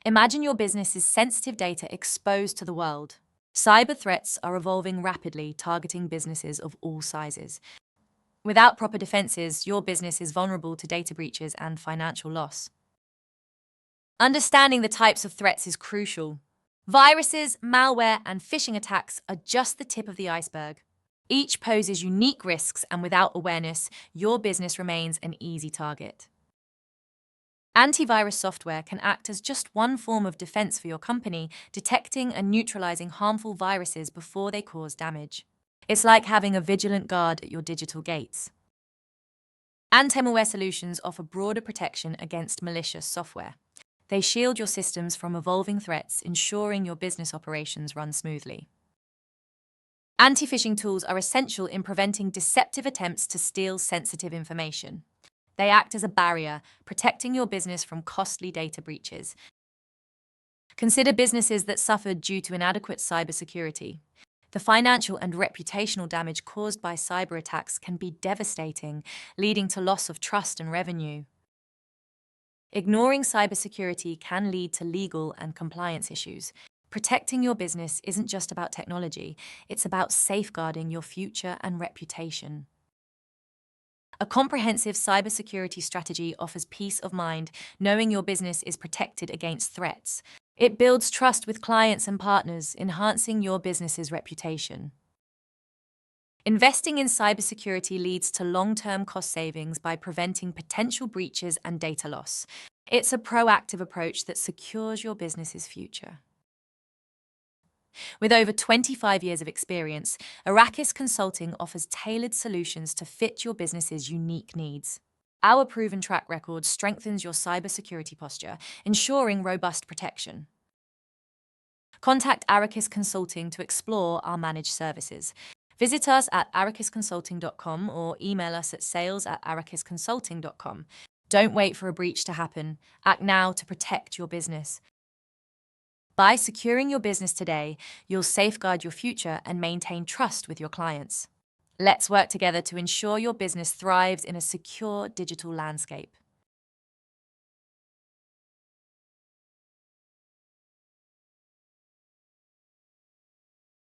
Imagine your business's sensitive data exposed to the world. Cyber threats are evolving rapidly, targeting businesses of all sizes. Without proper defenses, your business is vulnerable to data breaches and financial loss. Understanding the types of threats is crucial. Viruses, malware, and phishing attacks are just the tip of the iceberg. Each poses unique risks, and without awareness, your business remains an easy target. Antivirus software can act as just one form of defense for your company, detecting and neutralizing harmful viruses before they cause damage. It's like having a vigilant guard at your digital gates. Anti-malware solutions offer broader protection against malicious software. They shield your systems from evolving threats, ensuring your business operations run smoothly. Anti-phishing tools are essential in preventing deceptive attempts to steal sensitive information. They act as a barrier, protecting your business from costly data breaches. Consider businesses that suffered due to inadequate cybersecurity. The financial and reputational damage caused by cyber attacks can be devastating, leading to loss of trust and revenue. Ignoring cybersecurity can lead to legal and compliance issues. Protecting your business isn't just about technology, it's about safeguarding your future and reputation. A comprehensive cybersecurity strategy offers peace of mind, knowing your business is protected against threats. It builds trust with clients and partners, enhancing your business's reputation. Investing in cybersecurity leads to long-term cost savings by preventing potential breaches and data loss. It's a proactive approach that secures your business's future. With over 25 years of experience, Arrakis Consulting offers tailored solutions to fit your business's unique needs. Our proven track record strengthens your cybersecurity posture, ensuring robust protection. Contact Arrakis Consulting to explore our managed services. Visit us at arrakisconsulting.com or email us at sales@arrakisconsulting.com. Don't wait for a breach to happen. Act now to protect your business. By securing your business today, you'll safeguard your future and maintain trust with your clients. Let's work together to ensure your business thrives in a secure digital landscape.